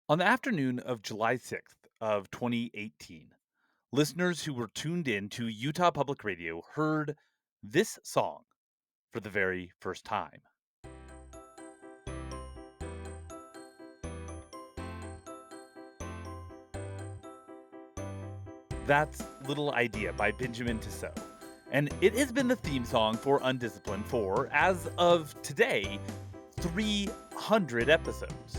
On the afternoon of July 6th of 2018, listeners who were tuned in to Utah Public Radio heard this song for the very first time. That's Little Idea by Benjamin Tissot. And it has been the theme song for Undisciplined for, as of today, 300 episodes.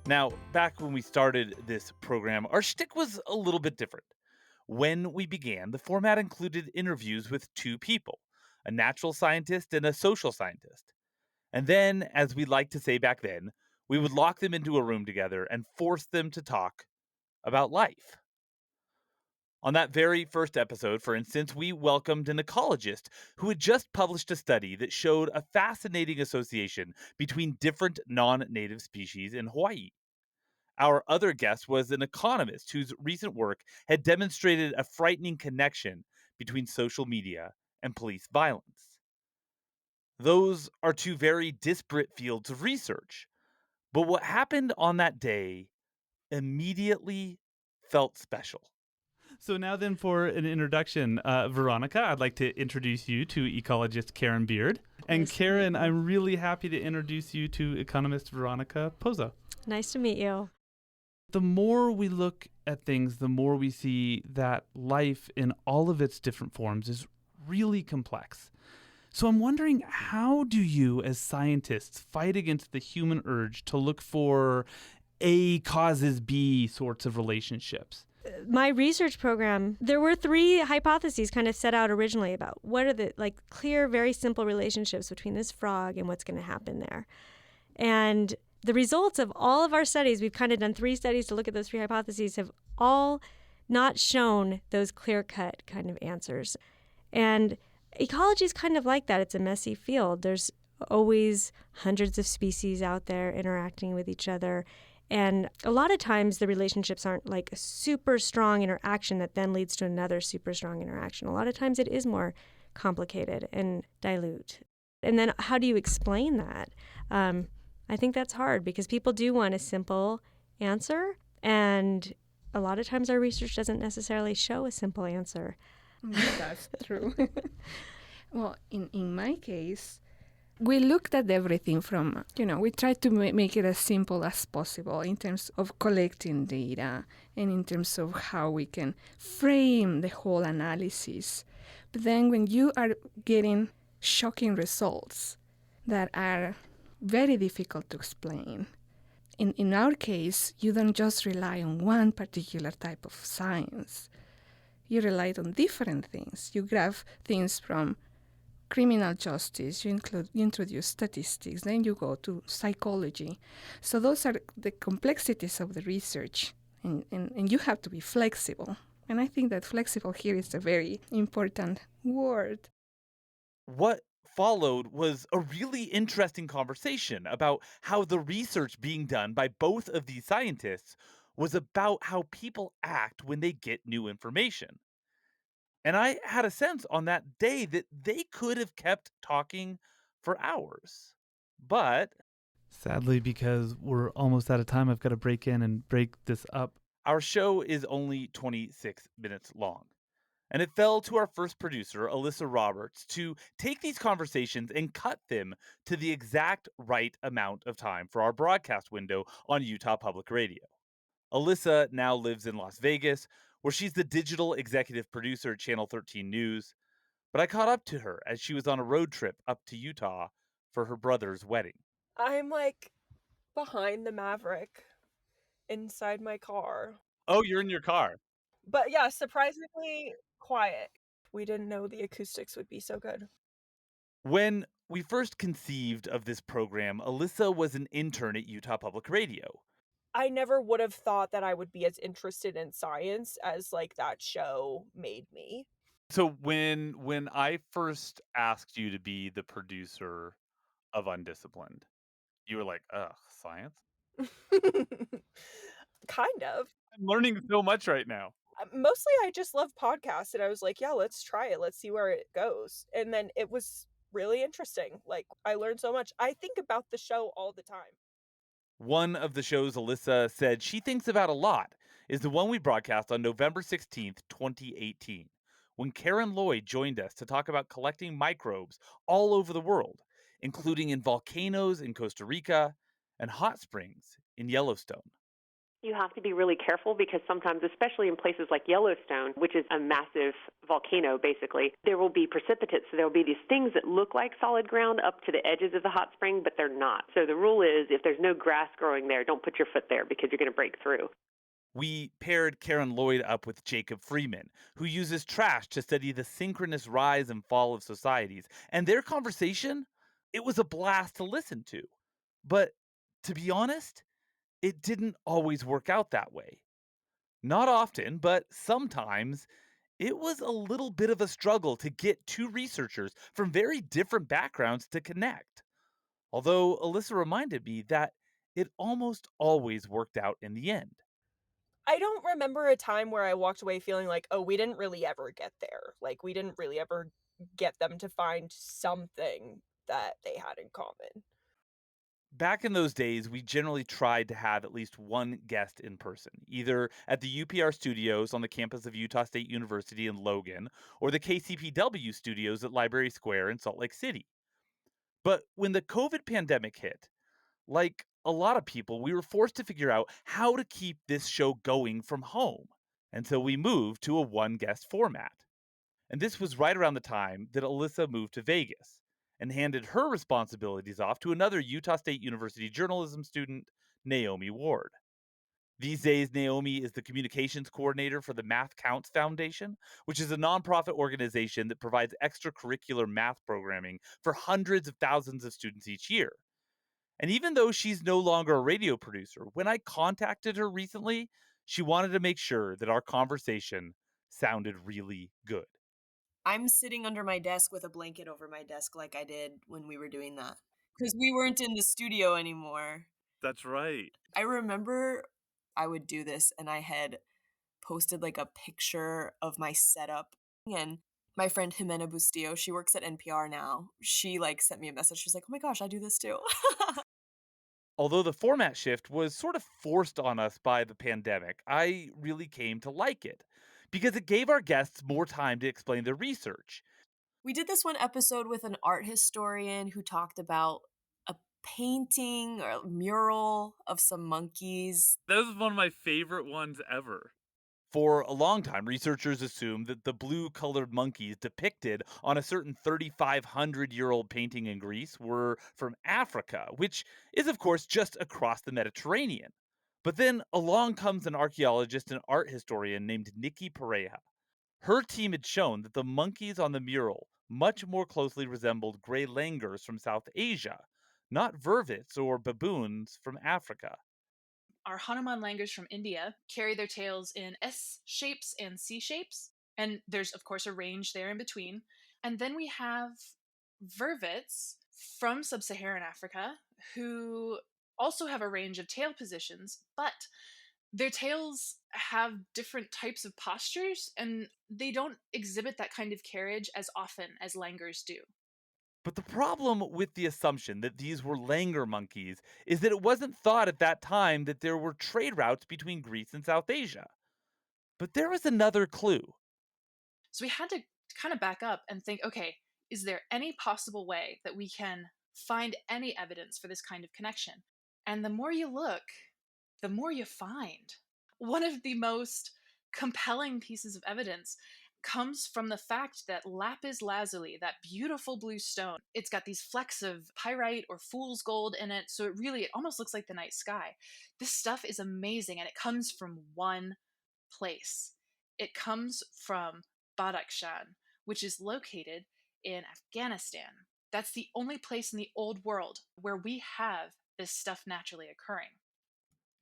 Now, back when we started this program, our shtick was a little bit different. When we began, the format included interviews with two people, a natural scientist and a social scientist. And then, as we liked to say back then, we would lock them into a room together and force them to talk about life. On that very first episode, for instance, we welcomed an ecologist who had just published a study that showed a fascinating association between different non native species in Hawaii. Our other guest was an economist whose recent work had demonstrated a frightening connection between social media and police violence. Those are two very disparate fields of research. But what happened on that day immediately felt special. So now then for an introduction, Veronica, I'd like to introduce you to ecologist Karen Beard. And Nice Karen, I'm really happy to introduce you to economist Veronica Poza. Nice to meet you. The more we look at things, the more we see that life in all of its different forms is really complex. So I'm wondering, how do you as scientists fight against the human urge to look for A causes B sorts of relationships? My research program, there were three hypotheses kind of set out originally about what are the clear, very simple relationships between this frog and what's going to happen there. And the results of all of our studies, we've kind of done 3 studies to look at those 3 hypotheses, have all not shown those clear-cut kind of answers. And ecology is kind of like that. It's a messy field. There's always hundreds of species out there interacting with each other. And a lot of times the relationships aren't like a super strong interaction that then leads to another super strong interaction. A lot of times it is more complicated and dilute. And then how do you explain that? I think that's hard because people do want a simple answer. And a lot of times our research doesn't necessarily show a simple answer. That's true. Well, in my case, we looked at everything from, we tried to make it as simple as possible in terms of collecting data and in terms of how we can frame the whole analysis. But then when you are getting shocking results that are very difficult to explain, in our case, you don't just rely on one particular type of science. You relied on different things. You grab things from criminal justice, you introduce statistics, then you go to psychology. So those are the complexities of the research, and you have to be flexible. And I think that flexible here is a very important word. What followed was a really interesting conversation about how the research being done by both of these scientists was about how people act when they get new information. And I had a sense on that day that they could have kept talking for hours. But sadly, because we're almost out of time, I've got to break in and break this up. Our show is only 26 minutes long. And it fell to our first producer, Alyssa Roberts, to take these conversations and cut them to the exact right amount of time for our broadcast window on Utah Public Radio. Alyssa now lives in Las Vegas, where she's the digital executive producer at Channel 13 News. But I caught up to her as she was on a road trip up to Utah for her brother's wedding. I'm behind the Maverick inside my car. Oh, you're in your car. But yeah, surprisingly quiet. We didn't know the acoustics would be so good. When we first conceived of this program, Alyssa was an intern at Utah Public Radio. I never would have thought that I would be as interested in science as that show made me. So when I first asked you to be the producer of Undisciplined, you were like, ugh, science? Kind of. I'm learning so much right now. Mostly I just love podcasts, and I was like, yeah, let's try it. Let's see where it goes. And then it was really interesting. I learned so much. I think about the show all the time. One of the shows Alyssa said she thinks about a lot is the one we broadcast on November 16th, 2018, when Karen Lloyd joined us to talk about collecting microbes all over the world, including in volcanoes in Costa Rica and hot springs in Yellowstone. You have to be really careful because sometimes, especially in places like Yellowstone, which is a massive volcano basically, there will be precipitates. So there will be these things that look like solid ground up to the edges of the hot spring, but they're not. So the rule is if there's no grass growing there, don't put your foot there because you're going to break through. We paired Karen Lloyd up with Jacob Freeman, who uses trash to study the synchronous rise and fall of societies. And their conversation, it was a blast to listen to. But to be honest, it didn't always work out that way. Not often, but sometimes it was a little bit of a struggle to get two researchers from very different backgrounds to connect. Although Alyssa reminded me that it almost always worked out in the end. I don't remember a time where I walked away feeling like, oh, we didn't really ever get there. Like, we didn't really ever get them to find something that they had in common. Back in those days, we generally tried to have at least one guest in person, either at the UPR studios on the campus of Utah State University in Logan or the KCPW studios at Library Square in Salt Lake City. But when the COVID pandemic hit, like a lot of people, we were forced to figure out how to keep this show going from home. And so we moved to a one guest format. And this was right around the time that Alyssa moved to Vegas and handed her responsibilities off to another Utah State University journalism student, Naomi Ward. These days, Naomi is the communications coordinator for the Math Counts Foundation, which is a nonprofit organization that provides extracurricular math programming for hundreds of thousands of students each year. And even though she's no longer a radio producer, when I contacted her recently, she wanted to make sure that our conversation sounded really good. I'm sitting under my desk with a blanket over my desk like I did when we were doing that. Because we weren't in the studio anymore. That's right. I remember I would do this and I had posted like a picture of my setup. And my friend Jimena Bustillo, she works at NPR now. She like sent me a message. She's like, oh my gosh, I do this too. Although the format shift was sort of forced on us by the pandemic, I really came to like it because it gave our guests more time to explain their research. We did this one episode with an art historian who talked about a painting or a mural of some monkeys. That was one of my favorite ones ever. For a long time, researchers assumed that the blue-colored monkeys depicted on a certain 3,500-year-old painting in Greece were from Africa, which is, of course, just across the Mediterranean. But then along comes an archaeologist and art historian named Nikki Pareja. Her team had shown that the monkeys on the mural much more closely resembled gray langurs from South Asia, not vervets or baboons from Africa. Our Hanuman langurs from India carry their tails in S shapes and C shapes. And there's, of course, a range there in between. And then we have vervets from sub Saharan Africa who also have a range of tail positions, but their tails have different types of postures and they don't exhibit that kind of carriage as often as langurs do. But the problem with the assumption that these were langur monkeys is that it wasn't thought at that time that there were trade routes between Greece and South Asia. But there was another clue. So we had to kind of back up and think, okay, is there any possible way that we can find any evidence for this kind of connection? And the more you look, the more you find. One of the most compelling pieces of evidence comes from the fact that lapis lazuli, that beautiful blue stone, it's got these flecks of pyrite or fool's gold in it, so it almost looks like the night sky. This stuff is amazing, and it comes from one place. It comes from Badakhshan, which is located in Afghanistan. That's the only place in the old world where we have this stuff naturally occurring.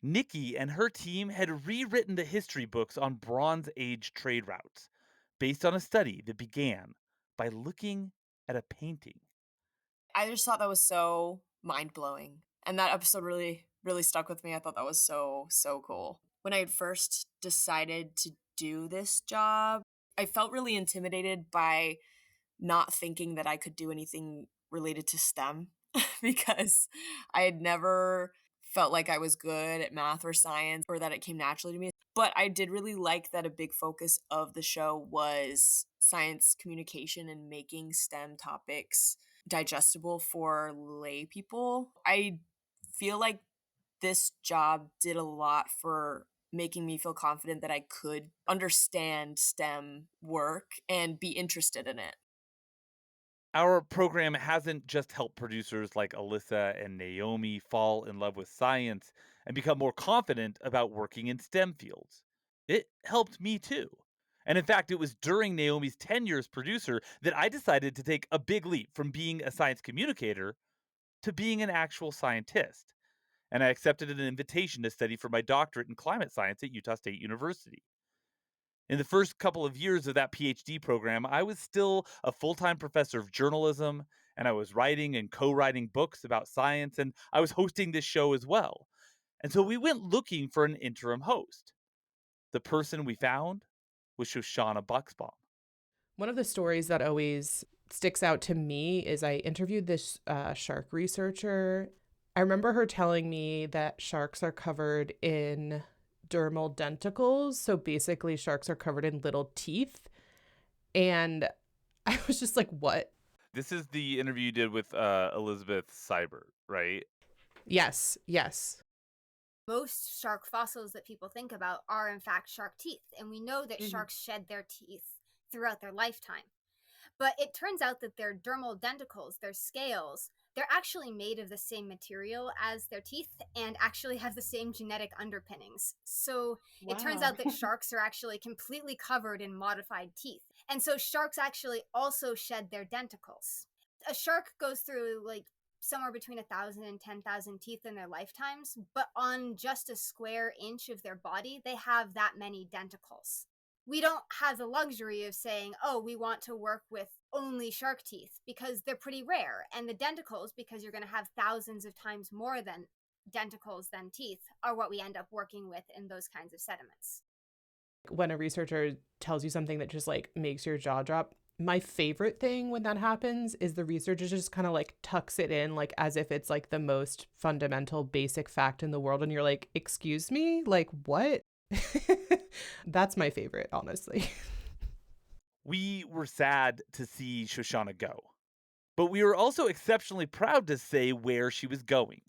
Nikki and her team had rewritten the history books on Bronze Age trade routes, based on a study that began by looking at a painting. I just thought that was so mind-blowing. And that episode really, really stuck with me. I thought that was so, so cool. When I had first decided to do this job, I felt really intimidated by not thinking that I could do anything related to STEM because I had never felt like I was good at math or science or that it came naturally to me. But I did really like that a big focus of the show was science communication and making STEM topics digestible for lay people. I feel like this job did a lot for making me feel confident that I could understand STEM work and be interested in it. Our program hasn't just helped producers like Alyssa and Naomi fall in love with science and become more confident about working in STEM fields. It helped me too. And in fact, it was during Naomi's tenure as producer that I decided to take a big leap from being a science communicator to being an actual scientist. And I accepted an invitation to study for my doctorate in climate science at Utah State University. In the first couple of years of that PhD program, I was still a full time professor of journalism, and I was writing and co writing books about science, and I was hosting this show as well. And so we went looking for an interim host. The person we found was Shoshana Buxbaum. One of the stories that always sticks out to me is I interviewed this shark researcher. I remember her telling me that sharks are covered in dermal denticles. So basically, sharks are covered in little teeth. And I was just like, what? This is the interview you did with Elizabeth Seibert, right? Yes, yes. Most shark fossils that people think about are in fact shark teeth, and we know that sharks shed their teeth throughout their lifetime. But it turns out that their dermal denticles, their scales, they're actually made of the same material as their teeth and actually have the same genetic underpinnings. So it turns out that sharks are actually completely covered in modified teeth. And so sharks actually also shed their denticles. A shark goes through like somewhere between 1,000 and 10,000 teeth in their lifetimes, but on just a square inch of their body, they have that many denticles. We don't have the luxury of saying, oh, we want to work with only shark teeth because they're pretty rare. And the denticles, because you're going to have thousands of times more than denticles than teeth, are what we end up working with in those kinds of sediments. When a researcher tells you something that just like makes your jaw drop, my favorite thing when that happens is the researcher just kind of like tucks it in like as if it's like the most fundamental basic fact in the world. And you're like, excuse me? Like what? That's my favorite, honestly. We were sad to see Shoshana go, but we were also exceptionally proud to say where she was going.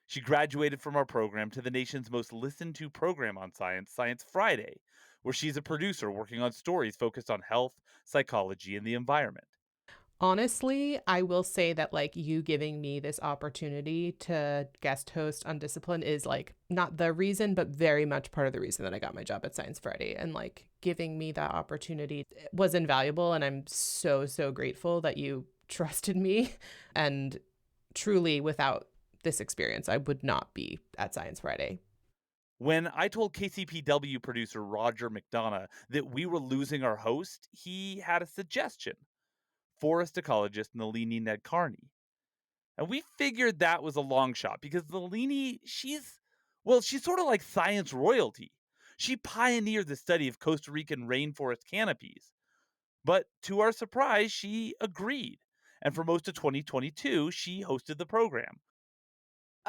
She graduated from our program to the nation's most listened to program on science, Science Friday, where she's a producer working on stories focused on health, psychology, and the environment. Honestly, I will say that like you giving me this opportunity to guest host UnDisciplined is like not the reason, but very much part of the reason that I got my job at Science Friday. And like giving me that opportunity was invaluable. And I'm so, so grateful that you trusted me. And truly, without this experience, I would not be at Science Friday. When I told KCPW producer Roger McDonough that we were losing our host, he had a suggestion: forest ecologist Nalini Nadkarni. And we figured that was a long shot because Nalini, she's sort of like science royalty. She pioneered the study of Costa Rican rainforest canopies. But to our surprise, she agreed. And for most of 2022, she hosted the program.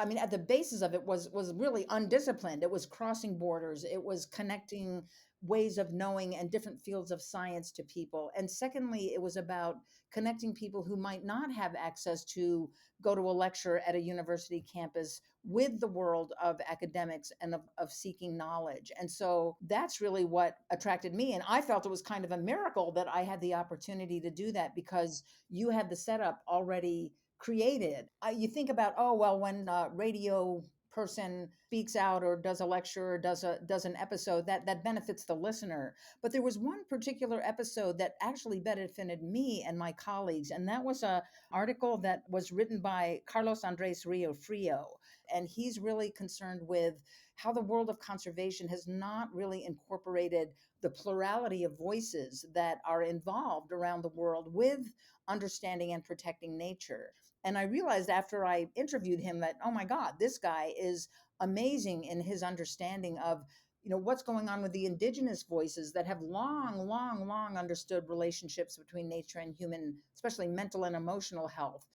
I mean, at the basis of it was really undisciplined. It was crossing borders. It was connecting ways of knowing and different fields of science to people. And secondly, it was about connecting people who might not have access to go to a lecture at a university campus with the world of academics and of seeking knowledge. And so that's really what attracted me. And I felt it was kind of a miracle that I had the opportunity to do that because you had the setup already created. You think about, oh, well, when a radio person speaks out or does a lecture or does an episode, that benefits the listener. But there was one particular episode that actually benefited me and my colleagues, and that was a article that was written by Carlos Andres Rio Frio. And he's really concerned with how the world of conservation has not really incorporated the plurality of voices that are involved around the world with understanding and protecting nature. And I realized after I interviewed him that, oh my God, this guy is amazing in his understanding of, what's going on with the indigenous voices that have long understood relationships between nature and human, especially mental and emotional health.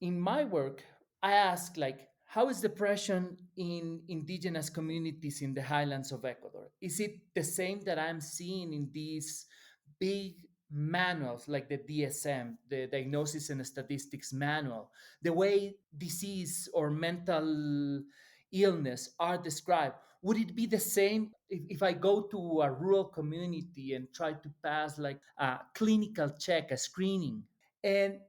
In my work, I ask like, How is depression in indigenous communities in the highlands of Ecuador? Is it the same that I'm seeing in these big manuals like the DSM, the Diagnosis and Statistics Manual, the way disease or mental illness are described? Would it be the same if I go to a rural community and try to pass like a clinical check, a screening? And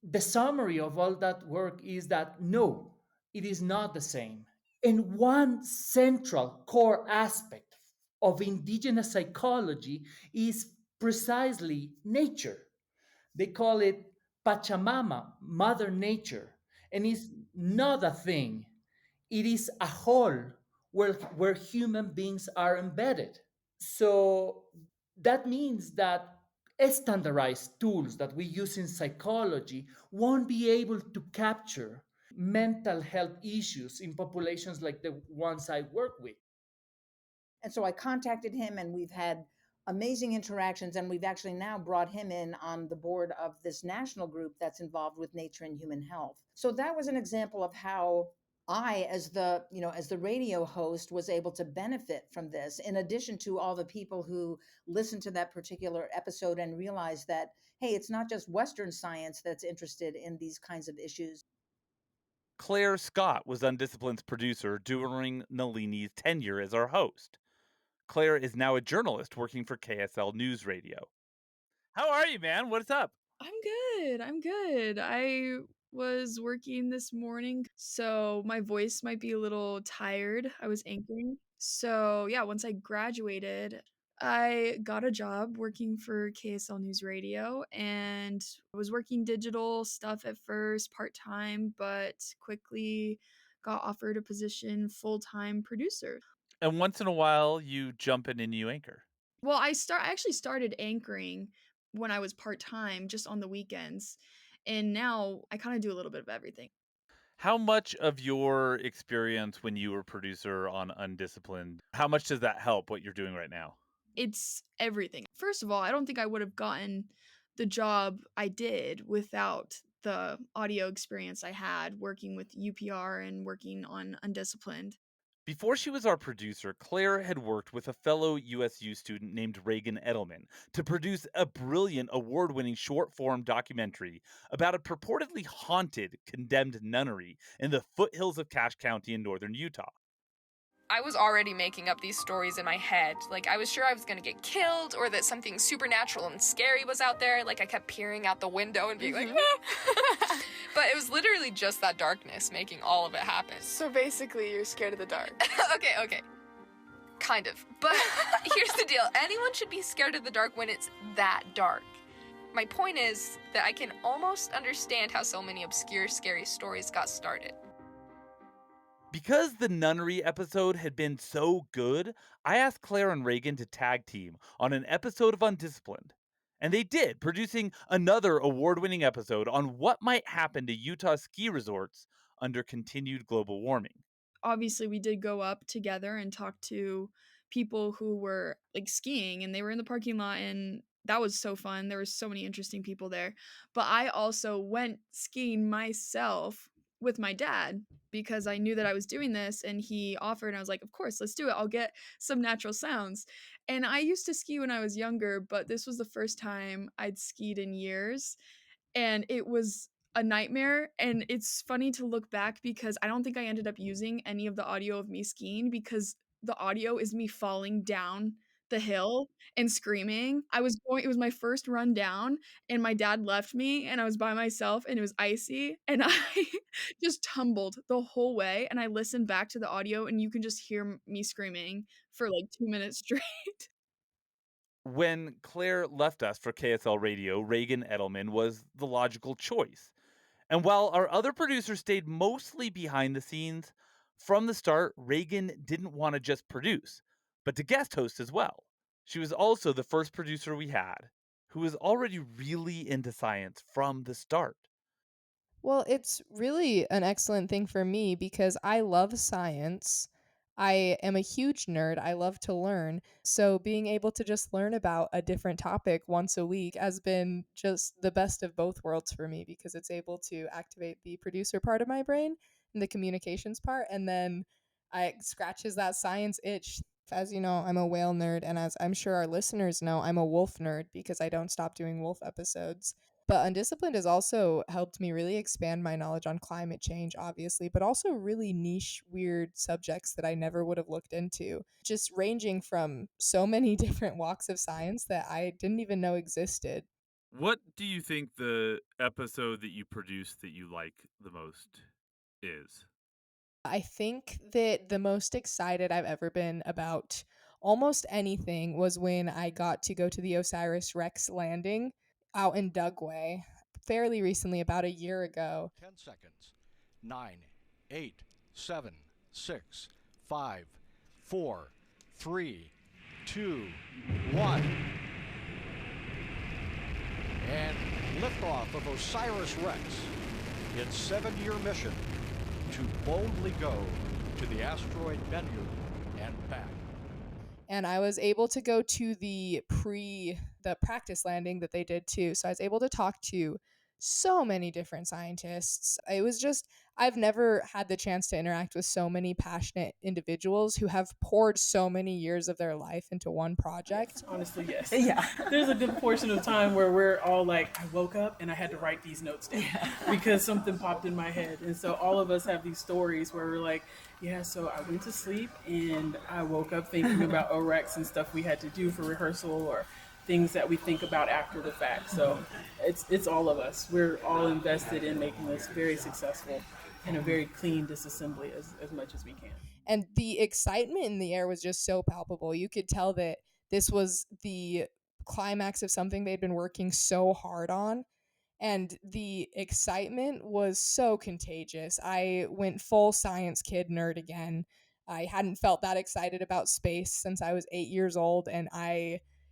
the summary of all that work is that no, it is not the same. And one central core aspect of indigenous psychology is precisely nature. They call it Pachamama, Mother Nature. And it's not a thing, it is a whole where human beings are embedded. So that means that standardized tools that we use in psychology won't be able to capture mental health issues in populations like the ones I work with. And so I contacted him, and we've had amazing interactions. And we've actually now brought him in on the board of this national group that's involved with nature and human health. So that was an example of how I, as the radio host, was able to benefit from this, in addition to all the people who listened to that particular episode and realized that, hey, it's not just Western science that's interested in these kinds of issues. Claire Scott was Undisciplined's producer during Nalini's tenure as our host. Claire is now a journalist working for KSL News Radio. How are you, man? What's up? I'm good. I was working this morning, so my voice might be a little tired. I was anchoring. So, yeah, once I graduated, I got a job working for KSL News Radio, and I was working digital stuff at first, part-time, but quickly got offered a position full-time producer. And once in a while, you jump in and you anchor. Well, I actually started anchoring when I was part-time, just on the weekends, and now I kinda do a little bit of everything. How much of your experience when you were producer on Undisciplined, how much does that help what you're doing right now? It's everything. First of all, I don't think I would have gotten the job I did without the audio experience I had working with UPR and working on Undisciplined. Before she was our producer, Claire had worked with a fellow USU student named Reagan Edelman to produce a brilliant award-winning short-form documentary about a purportedly haunted, condemned nunnery in the foothills of Cache County in northern Utah. I was already making up these stories in my head. Like, I was sure I was gonna get killed or that something supernatural and scary was out there. Like, I kept peering out the window and being like, ah! But it was literally just that darkness making all of it happen. So basically, you're scared of the dark. Okay. Kind of. But here's the deal. Anyone should be scared of the dark when it's that dark. My point is that I can almost understand how so many obscure, scary stories got started. Because the nunnery episode had been so good, I asked Claire and Reagan to tag team on an episode of Undisciplined. And they did, producing another award-winning episode on what might happen to Utah ski resorts under continued global warming. Obviously, we did go up together and talk to people who were like skiing, and they were in the parking lot, and that was so fun. There were so many interesting people there. But I also went skiing myself with my dad because I knew that I was doing this, and he offered, and I was like, of course, let's do it. I'll get some natural sounds. And I used to ski when I was younger, but this was the first time I'd skied in years, and it was a nightmare. And it's funny to look back because I don't think I ended up using any of the audio of me skiing because the audio is me falling down the hill and screaming. It was my first run down, and my dad left me, and I was by myself, and it was icy, and I just tumbled the whole way. And I listened back to the audio, and you can just hear me screaming for like 2 minutes straight. When Claire left us for KSL Radio, Reagan Edelman was the logical choice. And while our other producers stayed mostly behind the scenes, from the start, Reagan didn't want to just produce, but to guest host as well. She was also the first producer we had who was already really into science from the start. Well, it's really an excellent thing for me because I love science. I am a huge nerd. I love to learn. So being able to just learn about a different topic once a week has been just the best of both worlds for me because it's able to activate the producer part of my brain in the communications part, and then it scratches that science itch. As you know, I'm a whale nerd, and as I'm sure our listeners know, I'm a wolf nerd because I don't stop doing wolf episodes. But Undisciplined has also helped me really expand my knowledge on climate change, obviously, but also really niche, weird subjects that I never would have looked into, just ranging from so many different walks of science that I didn't even know existed. What do you think the episode that you produced that you like the most is? I think that the most excited I've ever been about almost anything was when I got to go to the OSIRIS-REx landing out in Dugway fairly recently, about a year ago. 10 seconds. 9, 8, 7, 6, 5, 4, 3, 2, 1. And liftoff of OSIRIS-REx, its 7-year mission to boldly go to the asteroid Bennu and back. And I was able to go to the practice landing that they did too. So I was able to talk to so many different scientists. It was just, I've never had the chance to interact with so many passionate individuals who have poured so many years of their life into one project. Honestly, yes. Yeah. There's a good portion of time where we're all like, I woke up and I had to write these notes down because something popped in my head. And so all of us have these stories where we're like, yeah, so I went to sleep and I woke up thinking about OREX and stuff we had to do for rehearsal or things that we think about after the fact. So it's all of us. We're all invested in making this very successful and a very clean disassembly as much as we can. And the excitement in the air was just so palpable. You could tell that this was the climax of something they'd been working so hard on. And the excitement was so contagious. I went full science kid nerd again. I hadn't felt that excited about space since I was 8 years old, and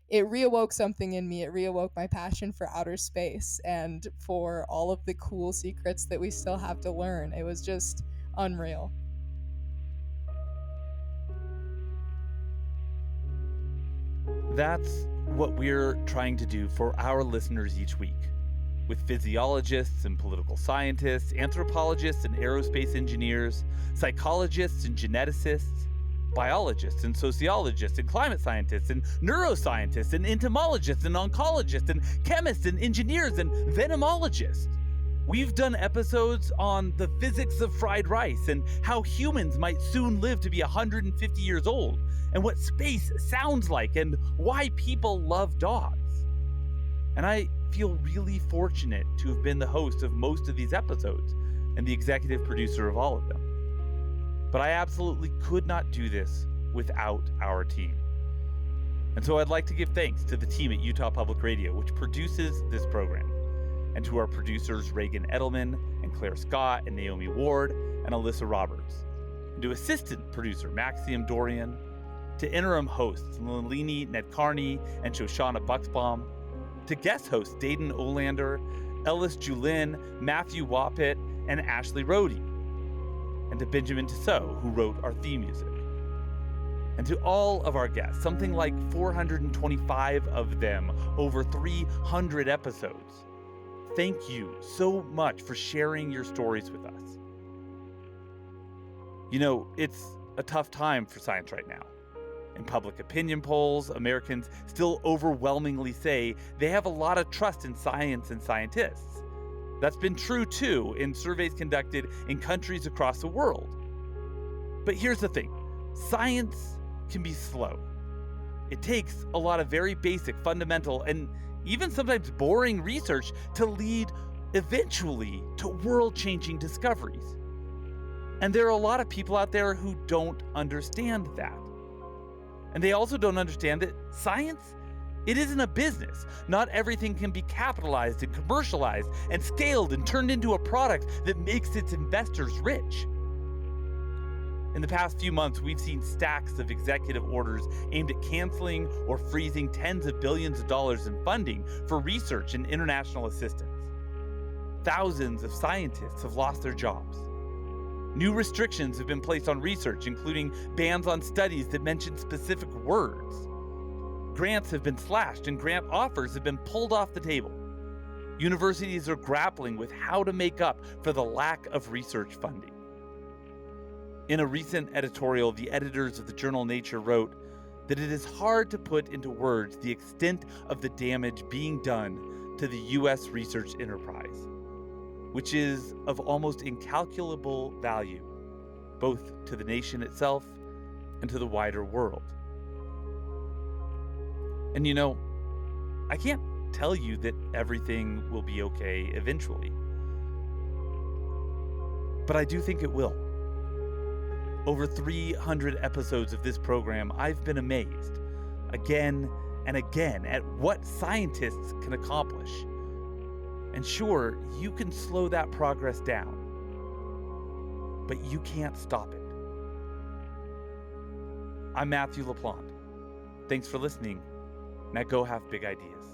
it reawoke something in me. It reawoke my passion for outer space and for all of the cool secrets that we still have to learn. It was just unreal. That's what we're trying to do for our listeners each week. With physiologists and political scientists, anthropologists and aerospace engineers, psychologists and geneticists, biologists and sociologists and climate scientists and neuroscientists and entomologists and oncologists and chemists and engineers and venomologists. We've done episodes on the physics of fried rice and how humans might soon live to be 150 years old and what space sounds like and why people love dogs. And I feel really fortunate to have been the host of most of these episodes and the executive producer of all of them. But I absolutely could not do this without our team. And so I'd like to give thanks to the team at Utah Public Radio, which produces this program, and to our producers Reagan Edelman and Claire Scott and Naomi Ward and Alyssa Roberts, and to assistant producer Maxime Dorian, to interim hosts Nalini Nedkarni and Shoshana Bucksbaum, to guest hosts Dayton Olander, Ellis Julin, Matthew Wappett, and Ashley Rohde, and to Benjamin Tissot, who wrote our theme music. And to all of our guests, something like 425 of them over 300 episodes. Thank you so much for sharing your stories with us. You know, it's a tough time for science right now. In public opinion polls, Americans still overwhelmingly say they have a lot of trust in science and scientists. That's been true, too, in surveys conducted in countries across the world. But here's the thing. Science can be slow. It takes a lot of very basic, fundamental, and even sometimes boring research to lead eventually to world-changing discoveries. And there are a lot of people out there who don't understand that. And they also don't understand that science, it isn't a business. Not everything can be capitalized and commercialized and scaled and turned into a product that makes its investors rich. In the past few months, we've seen stacks of executive orders aimed at canceling or freezing tens of billions of dollars in funding for research and international assistance. Thousands of scientists have lost their jobs. New restrictions have been placed on research, including bans on studies that mention specific words. Grants have been slashed and grant offers have been pulled off the table. Universities are grappling with how to make up for the lack of research funding. In a recent editorial, the editors of the journal Nature wrote that it is hard to put into words the extent of the damage being done to the U.S. research enterprise, which is of almost incalculable value, both to the nation itself and to the wider world. And you know, I can't tell you that everything will be okay eventually, but I do think it will. Over 300 episodes of this program, I've been amazed again and again at what scientists can accomplish. And sure, you can slow that progress down, but you can't stop it. I'm Matthew LaPlante. Thanks for listening. Now go have big ideas.